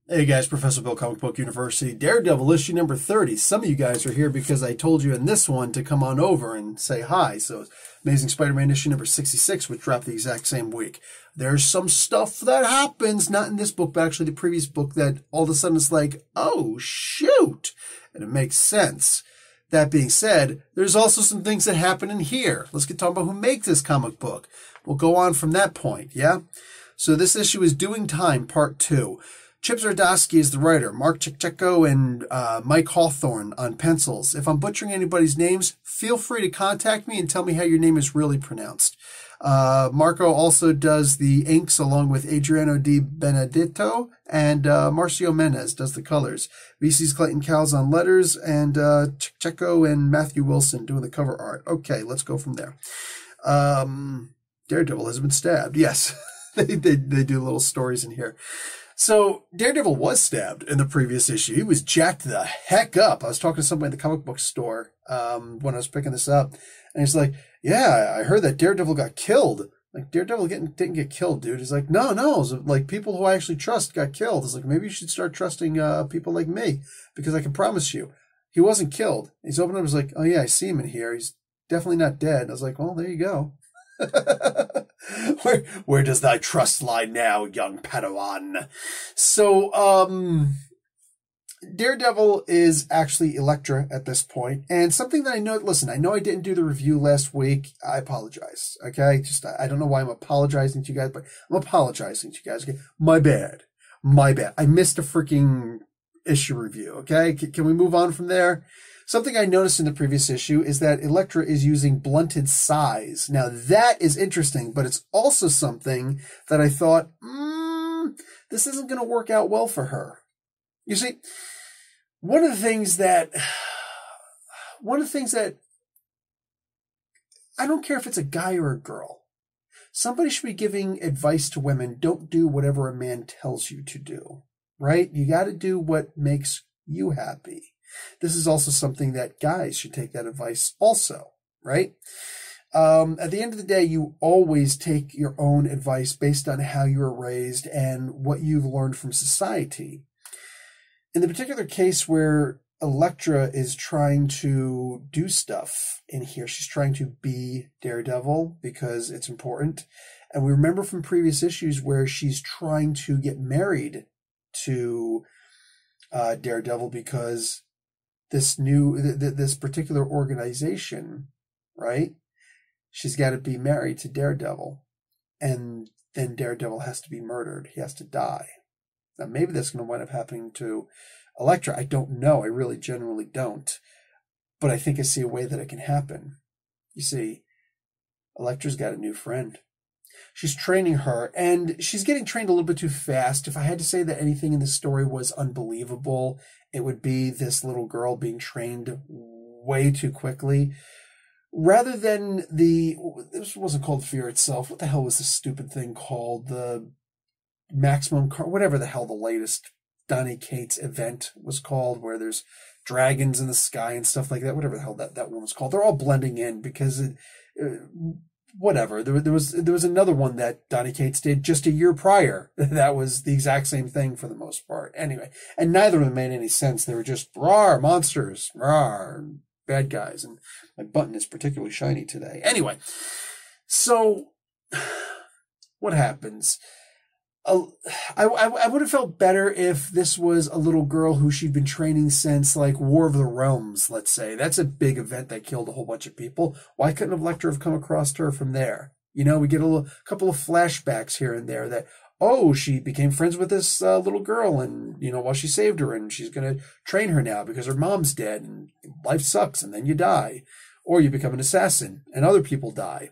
Hey guys, Professor Bill, Comic Book University, Daredevil issue number 30. Some of you guys are here because I told you in this one to come on over and say hi. So Amazing Spider-Man issue number 66, which dropped the exact same week. There's some stuff that happens, not in this book, but actually the previous book, that all of a sudden it's like, oh shoot, and it makes sense. That being said, there's also some things that happen in here. Let's get talking about who makes this comic book. We'll go on from that point, yeah? So this issue is Doing Time, Part 2. Chip Zdarsky is the writer, Mark Chiccheco and Mike Hawthorne on pencils. If I'm butchering anybody's names, feel free to contact me and tell me how your name is really pronounced. Marco also does the inks along with Adriano Di Benedetto, and Marcio Menez does the colors. VC's Clayton Cowles on letters, and Chiccheco and Matthew Wilson doing the cover art. Okay, let's go from there. Daredevil has been stabbed. Yes, they do little stories in here. So Daredevil was stabbed in the previous issue. He was jacked the heck up. I was talking to somebody in the comic book store when I was picking this up, and he's like, "Yeah, I heard that Daredevil got killed." Like, Daredevil didn't get killed, dude. He's like, no, like, people who I actually trust got killed. It's like, maybe you should start trusting people like me, because I can promise you, he wasn't killed. He's opened up, he's like, oh yeah, I see him in here. He's definitely not dead. And I was like, well, there you go. Where does thy trust lie now, young Padawan? So, Daredevil is actually Elektra at this point, and something that I know, listen, I know I didn't do the review last week. I apologize, okay? I don't know why I'm apologizing to you guys, but I'm apologizing to you guys, okay? My bad. I missed a freaking issue review, okay? Can we move on from there? Something I noticed in the previous issue is that Elektra is using blunted size. Now, that is interesting, but it's also something that I thought, this isn't going to work out well for her. You see, one of the things that I don't care if it's a guy or a girl, somebody should be giving advice to women. Don't do whatever a man tells you to do, right? You got to do what makes you happy. This is also something that guys should take that advice also, right? At the end of the day, you always take your own advice based on how you were raised and what you've learned from society. In the particular case where Elektra is trying to do stuff in here, she's trying to be Daredevil because it's important. And we remember from previous issues where she's trying to get married to Daredevil because this particular organization, right? She's got to be married to Daredevil, and then Daredevil has to be murdered. He has to die. Now, maybe that's going to wind up happening to Elektra. I don't know. I really genuinely don't. But I think I see a way that it can happen. You see, Elektra's got a new friend. She's training her, and she's getting trained a little bit too fast. If I had to say that anything in this story was unbelievable, it would be this little girl being trained way too quickly. Rather than this wasn't called Fear itself. What the hell was this stupid thing called? The Maximum, whatever the hell the latest Donny Cates event was called, where there's dragons in the sky and stuff like that. Whatever the hell that one was called. They're all blending in because whatever. There was another one that Donny Cates did just a year prior. That was the exact same thing for the most part. Anyway, and neither of them made any sense. They were just rawr, monsters, rawr, bad guys. And my button is particularly shiny today. Anyway, so what happens? I would have felt better if this was a little girl who she'd been training since, like, War of the Realms, let's say. That's a big event that killed a whole bunch of people. Why couldn't Elektra have come across her from there? You know, we get a couple of flashbacks here and there that, oh, she became friends with this little girl, and, you know, while she saved her, and she's going to train her now because her mom's dead, and life sucks, and then you die. Or you become an assassin, and other people die.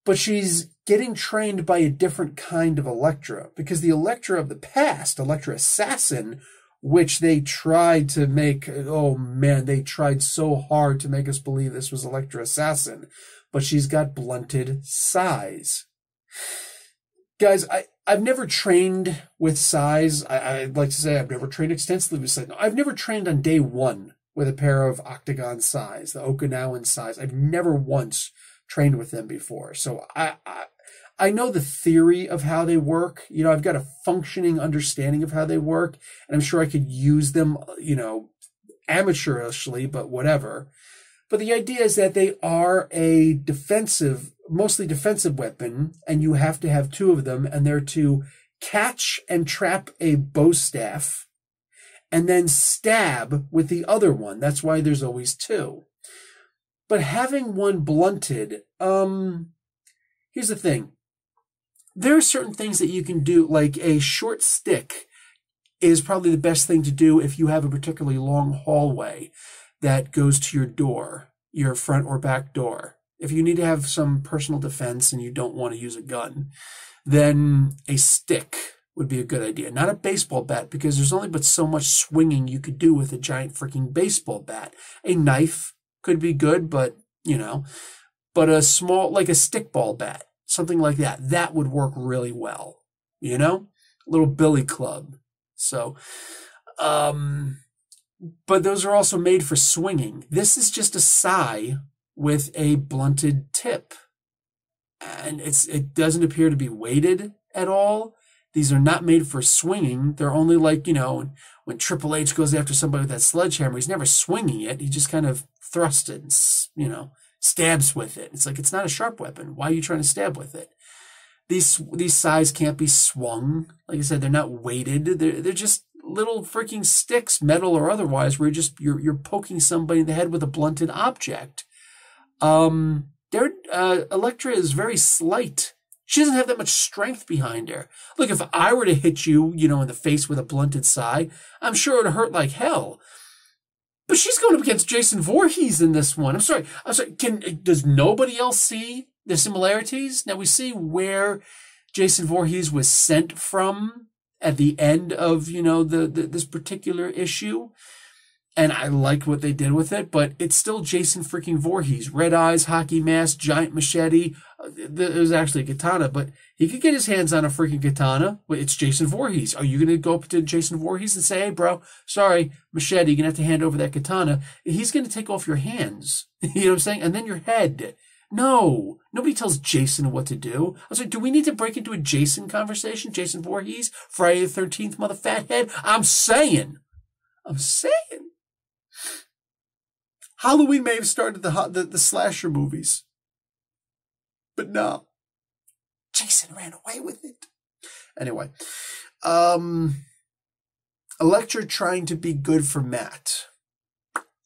But she's getting trained by a different kind of Elektra, because the Elektra of the past, Elektra Assassin, which they tried to make, oh man, they tried so hard to make us believe this was Elektra Assassin, but she's got blunted size. Guys, I've never trained with size. I'd like to say I've never trained extensively with size. No, I've never trained on day one with a pair of octagon size, the Okinawan size. I've never once trained with them before. So I know the theory of how they work. I've got a functioning understanding of how they work, and I'm sure I could use them, amateurishly, but whatever. But the idea is that they are a mostly defensive weapon, and you have to have two of them, and they're to catch and trap a bow staff and then stab with the other one. That's why there's always two. But having one blunted, here's the thing. There are certain things that you can do, like a short stick is probably the best thing to do if you have a particularly long hallway that goes to your door, your front or back door. If you need to have some personal defense and you don't want to use a gun, then a stick would be a good idea. Not a baseball bat, because there's only but so much swinging you could do with a giant freaking baseball bat. A knife could be good, but a small, like a stickball bat, something like that, that would work really well. A little billy club. So, but those are also made for swinging. This is just a sai with a blunted tip. And it doesn't appear to be weighted at all. These are not made for swinging. They're only like, when Triple H goes after somebody with that sledgehammer, he's never swinging it. He just kind of thrusts it and, stabs with it. It's like, it's not a sharp weapon. Why are you trying to stab with it? These sais can't be swung. Like I said, they're not weighted. They're just little freaking sticks, metal or otherwise, where you're poking somebody in the head with a blunted object. Elektra is very slight. She doesn't have that much strength behind her. Look, if I were to hit you, in the face with a blunted sai, I'm sure it would hurt like hell. But she's going up against Jason Voorhees in this one. I'm sorry. Does nobody else see the similarities? Now we see where Jason Voorhees was sent from at the end of, this particular issue. And I liked what they did with it, but it's still Jason freaking Voorhees. Red eyes, hockey mask, giant machete. It was actually a katana, but he could get his hands on a freaking katana. It's Jason Voorhees. Are you going to go up to Jason Voorhees and say, hey, bro, sorry, machete, you're going to have to hand over that katana? He's going to take off your hands. You know what I'm saying? And then your head. No, nobody tells Jason what to do. I was like, do we need to break into a Jason conversation? Jason Voorhees? Friday the 13th, mother fathead? I'm saying. Halloween may have started the slasher movies. But no. Jason ran away with it. Anyway. Elektra trying to be good for Matt.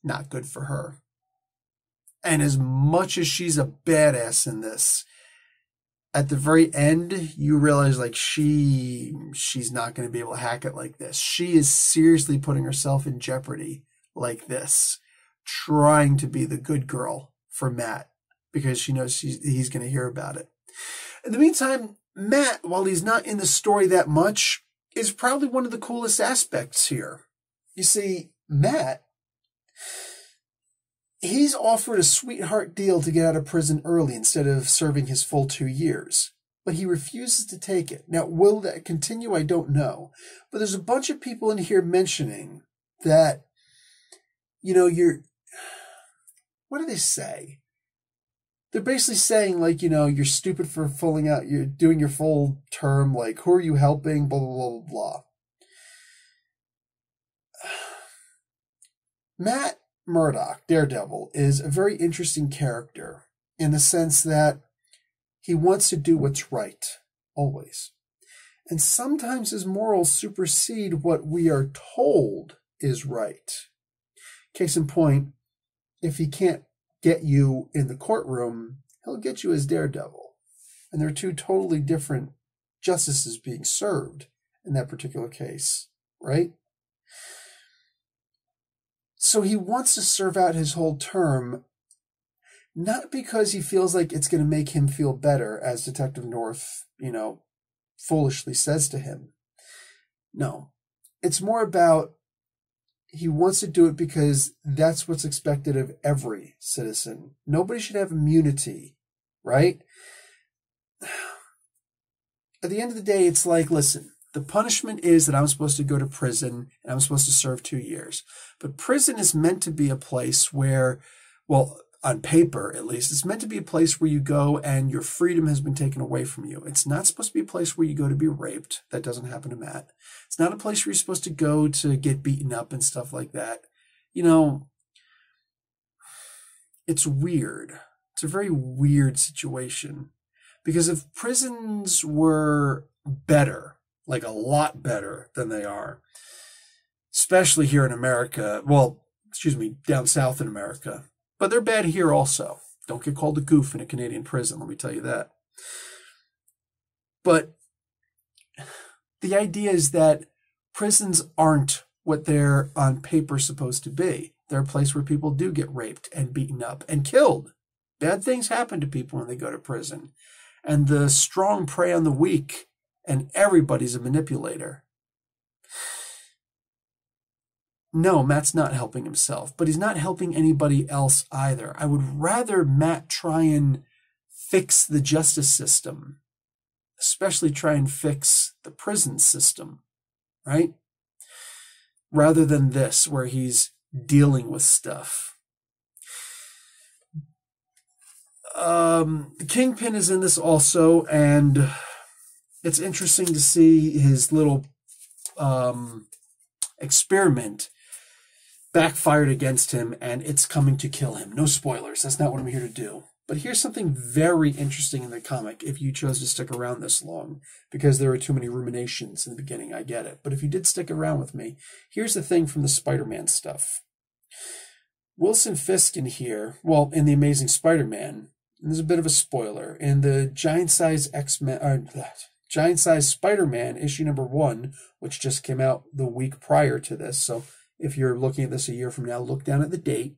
Not good for her. And as much as she's a badass in this, at the very end, you realize like she's not going to be able to hack it like this. She is seriously putting herself in jeopardy like this, trying to be the good girl for Matt because she knows he's going to hear about it. In the meantime, Matt, while he's not in the story that much, is probably one of the coolest aspects here. You see, Matt, he's offered a sweetheart deal to get out of prison early instead of serving his full 2 years, but he refuses to take it. Now, will that continue? I don't know. But there's a bunch of people in here mentioning that, what do they say? They're basically saying, like, you're stupid for filling out, you're doing your full term, like, who are you helping, blah, blah, blah, blah, blah. Matt Murdock, Daredevil, is a very interesting character in the sense that he wants to do what's right, always. And sometimes his morals supersede what we are told is right. Case in point, if he can't get you in the courtroom, he'll get you as Daredevil. And there are two totally different justices being served in that particular case, right? So he wants to serve out his whole term, not because he feels like it's going to make him feel better, as Detective North, foolishly says to him. No, it's more about he wants to do it because that's what's expected of every citizen. Nobody should have immunity, right? At the end of the day, it's like, listen, the punishment is that I'm supposed to go to prison and I'm supposed to serve 2 years. But prison is meant to be a place where, well, on paper at least, it's meant to be a place where you go and your freedom has been taken away from you. It's not supposed to be a place where you go to be raped. That doesn't happen to Matt. It's not a place where you're supposed to go to get beaten up and stuff like that. You know, it's weird. It's a very weird situation. Because if prisons were better, like a lot better than they are, especially here in America, well, excuse me, down south in America, but they're bad here also. Don't get called a goof in a Canadian prison, let me tell you that. But the idea is that prisons aren't what they're on paper supposed to be. They're a place where people do get raped and beaten up and killed. Bad things happen to people when they go to prison. And the strong prey on the weak, and everybody's a manipulator. No, Matt's not helping himself, but he's not helping anybody else either. I would rather Matt try and fix the justice system, especially try and fix the prison system, right? Rather than this, where he's dealing with stuff. The Kingpin is in this also, and it's interesting to see his little experiment backfired against him, and it's coming to kill him. No spoilers. That's not what I'm here to do. But here's something very interesting in the comic, if you chose to stick around this long, because there are too many ruminations in the beginning, I get it. But if you did stick around with me, here's the thing from the Spider-Man stuff. Wilson Fisk in here, well, in The Amazing Spider-Man, and there's a bit of a spoiler, in the giant-sized Giant-Size Spider-Man issue number 1, which just came out the week prior to this. So if you're looking at this a year from now, look down at the date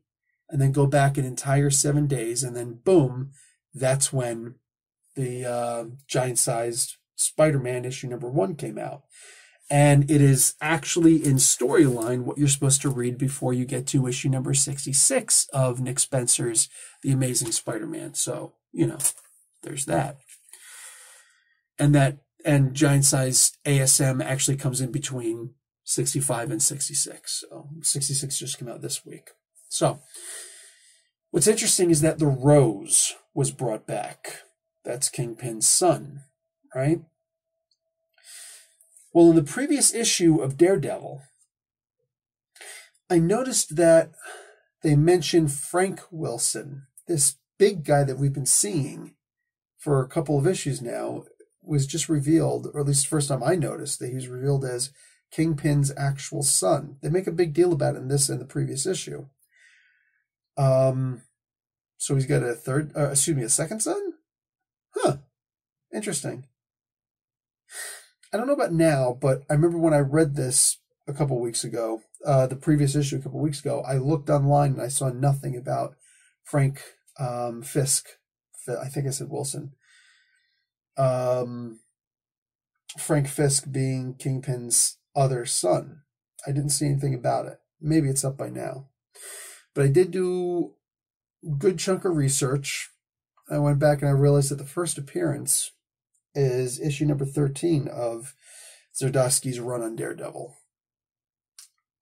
and then go back an entire 7 days, and then boom, that's when the Giant-Sized Spider-Man issue number 1 came out. And it is actually in storyline what you're supposed to read before you get to issue number 66 of Nick Spencer's The Amazing Spider-Man. So, you know, there's that. And giant-sized ASM actually comes in between 65 and 66. So 66 just came out this week. So what's interesting is that the Rose was brought back. That's Kingpin's son, right? Well, in the previous issue of Daredevil, I noticed that they mentioned Frank Wilson, this big guy that we've been seeing for a couple of issues now, was just revealed, or at least the first time I noticed, that he was revealed as Kingpin's actual son. They make a big deal about it in this and the previous issue. So he's got a second son? Huh. Interesting. I don't know about now, but I remember when I read this a couple weeks ago, the previous issue a couple weeks ago, I looked online and I saw nothing about Frank Fisk. I think I said Wilson. Frank Fisk being Kingpin's other son. I didn't see anything about it. Maybe it's up by now. But I did do a good chunk of research. I went back and I realized that the first appearance is issue number 13 of Zdarsky's run on Daredevil.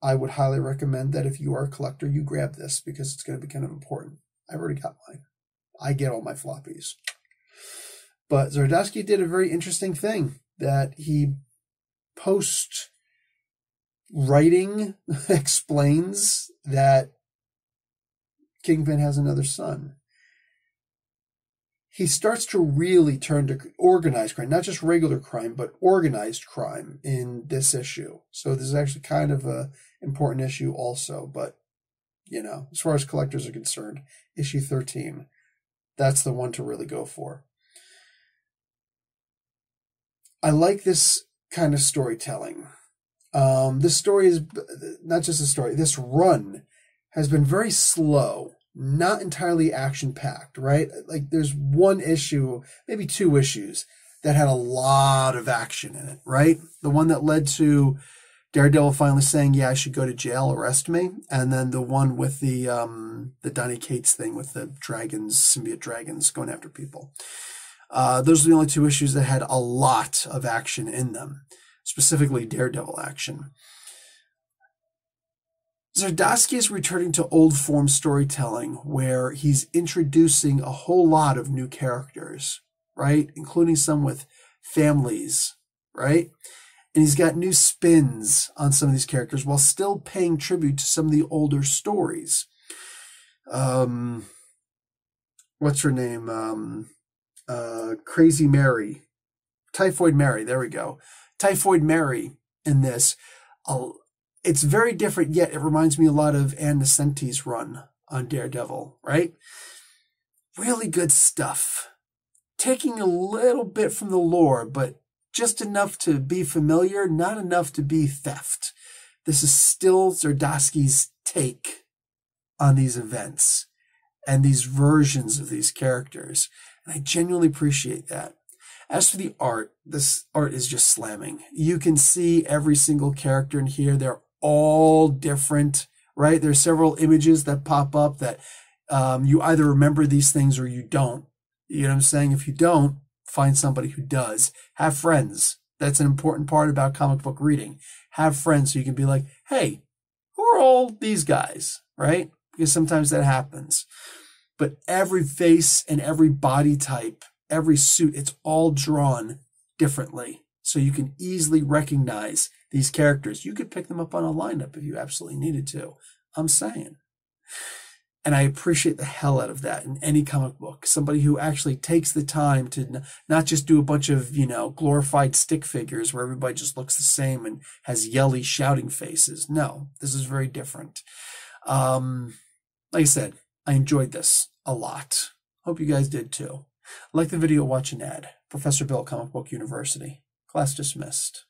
I would highly recommend that if you are a collector, you grab this because it's going to be kind of important. I've already got mine. I get all my floppies. But Zdarsky did a very interesting thing that he post-writing explains that Kingpin has another son. He starts to really turn to organized crime, not just regular crime, but organized crime in this issue. So this is actually kind of a important issue also. But, you know, as far as collectors are concerned, issue 13, that's the one to really go for. I like this kind of storytelling. This story is not just a story. This run has been very slow, not entirely action-packed, right? Like there's one issue, maybe two issues that had a lot of action in it, right? The one that led to Daredevil finally saying, yeah, I should go to jail, arrest me. And then the one with the Donny Cates thing with the dragons, symbiote dragons going after people. Those are the only two issues that had a lot of action in them, specifically Daredevil action. Zardosky is returning to old form storytelling where he's introducing a whole lot of new characters, right? Including some with families, right? And he's got new spins on some of these characters while still paying tribute to some of the older stories. What's her name? Crazy Mary. Typhoid Mary, there we go. Typhoid Mary in this. It's very different, yet it reminds me a lot of Ann Nesenti's run on Daredevil, right? Really good stuff. Taking a little bit from the lore, but just enough to be familiar, not enough to be theft. This is still Zardosky's take on these events and these versions of these characters. And I genuinely appreciate that. As for the art, this art is just slamming. You can see every single character in here. They're all different, right? There's several images that pop up that you either remember these things or you don't. You know what I'm saying? If you don't, find somebody who does. Have friends. That's an important part about comic book reading. Have friends so you can be like, hey, who are all these guys, right? Because sometimes that happens. But every face and every body type, every suit, it's all drawn differently. So you can easily recognize these characters. You could pick them up on a lineup if you absolutely needed to. I'm saying. And I appreciate the hell out of that in any comic book. Somebody who actually takes the time to not just do a bunch of, glorified stick figures where everybody just looks the same and has yelly shouting faces. No, this is very different. Like I said, I enjoyed this a lot. Hope you guys did too. Like the video, watch an ad. Professor Bill, Comic Book University. Class dismissed.